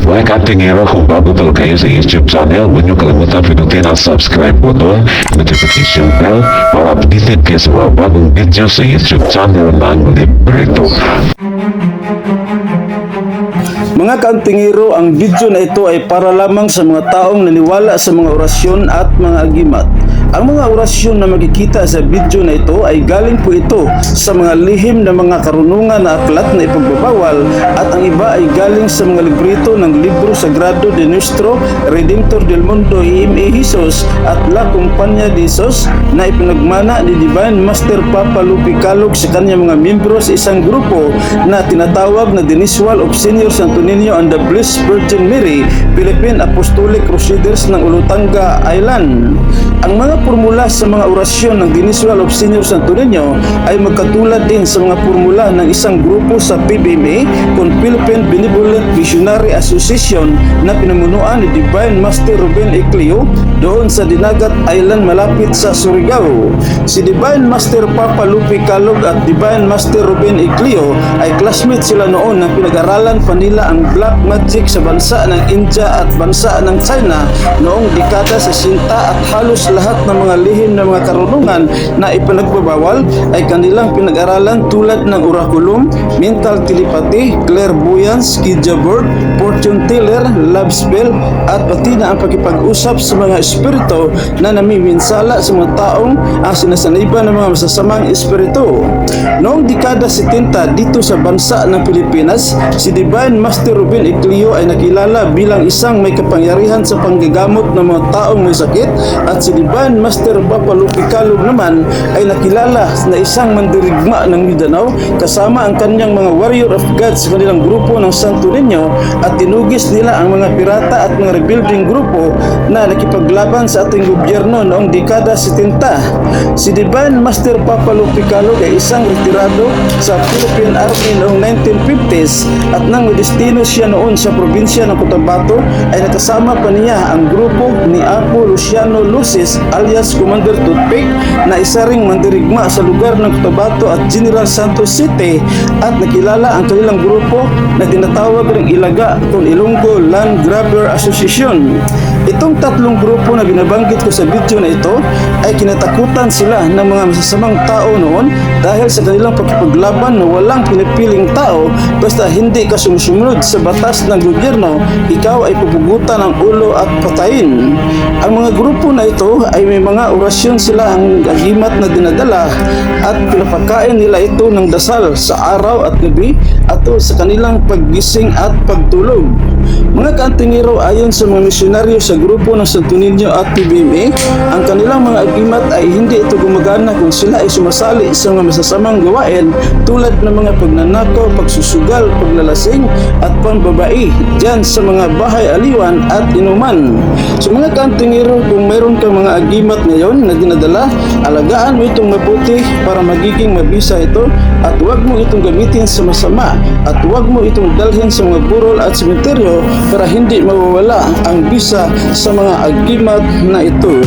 Mga katingero, kung bago pa kayo sa YouTube channel, huwag niyo kalimutan pinutin ang subscribe button, notification bell, para updated kayo sa mga bagong video sa YouTube channel ng Librito. Mga kaantingero, ang video na ito ay para lamang sa mga taong naniwala sa mga orasyon at mga agimat. Ang mga orasyon na makikita sa video na ito ay galing po ito sa mga lihim na mga karunungan na aklat na ipagbabawal, at ang iba ay galing sa mga librito ng Libro Sagrado de Nuestro Redemptor del Mundo I.M.A. Jesus at La Compañía de Jesus na ipinagmana ni Divine Master Papa Lupi Calog sa kanyang mga miyembro sa isang grupo na tinatawag na Diniswal of Senior Santo Niño and the Blessed Virgin Mary Philippine Apostolic Crusaders ng Olutanga Island. Ang mga formula sa mga orasyon ng Diniswal of Senior Santo Niño ay magkatulad din sa mga formula ng isang grupo sa PBMA kung Philippine Benevolent Missionary Association na pinamunuan ni Divine Master Ruben Eclio doon sa Dinagat Island malapit sa Surigao. Si Divine Master Papa Lupi Calog at Divine Master Ruben Eclio ay classmate sila noon na pinag-aralan pa nila ang black magic sa bansa ng India at bansa ng China noong dekada 60, at halos lahat ng mga lihim ng mga karunungan na ipinagbabawal ay kanilang pinag-aralan tulad ng oraculum, mental telepathy, clairvoyance, Ouija board, fortune teller, love spell, at pati na ang pakipag-usap sa mga espiritu na namiminsala sa mga taong sinasaniban ng mga masasamang espiritu. Noong dekada 70 dito sa bansa ng Pilipinas, si Divine Master Ruben Eclio ay nakilala bilang isang may kapangyarihan sa panggagamot ng mga taong may sakit, at si Divine Master Papa Lupi Calog naman ay nakilala na isang mandirigma ng Mindanao kasama ang kanyang mga warrior of God sa kanilang grupo ng Santo Niño, at tinugis nila ang mga pirata at mga rebuilding grupo na nakipaglaban sa ating gobyerno noong dekada 70. Si Divine Master Papa Lupi Calog ay isang retirado sa Philippine Army noong 1950s, at nang destino siya noon sa probinsya ng Cotabato ay nakasama pa niya ang grupo ni Apo Luciano Lucis alias Commander Toothpick na isa ring mandirigma sa lugar ng Cotabato at General Santos City, at nakilala ang kanilang grupo na tinatawag ring Ilaga kung Ilonggo Land Grabber Association. Itong tatlong grupo na binabanggit ko sa video na ito ay kinatakutan sila ng mga masasamang tao noon dahil sa kanilang pagkipaglaban na walang pinipiling tao. Basta hindi ka sumusunod sa batas ng gobyerno, ikaw ay pupugutan ng ulo at patayin. Ang mga grupo na ito ay may mga orasyon sila ang agimat na dinadala, at pinapakain nila ito ng dasal sa araw at gabi at sa kanilang paggising at pagtulog. Mga kaantingero, ayon sa mga misyonaryo sa grupo ng Santo Niño at PBMA, ang kanilang mga agimat ay hindi ito gumagana kung sila ay sumasali sa mga masasamang gawain tulad ng mga pagnanakaw, pagsusugal, paglalasing at pambabae dyan sa mga bahay aliwan at inuman. So mga kaantingero, kung mayroon kang mga agimat ngayon na dinadala, alagaan mo itong mabuti para magiging mabisa ito, at huwag mo itong gamitin sa masama, at huwag mo itong dalhin sa mga burol at sementeryo para hindi mawawala ang bisa sa mga agimat na ito.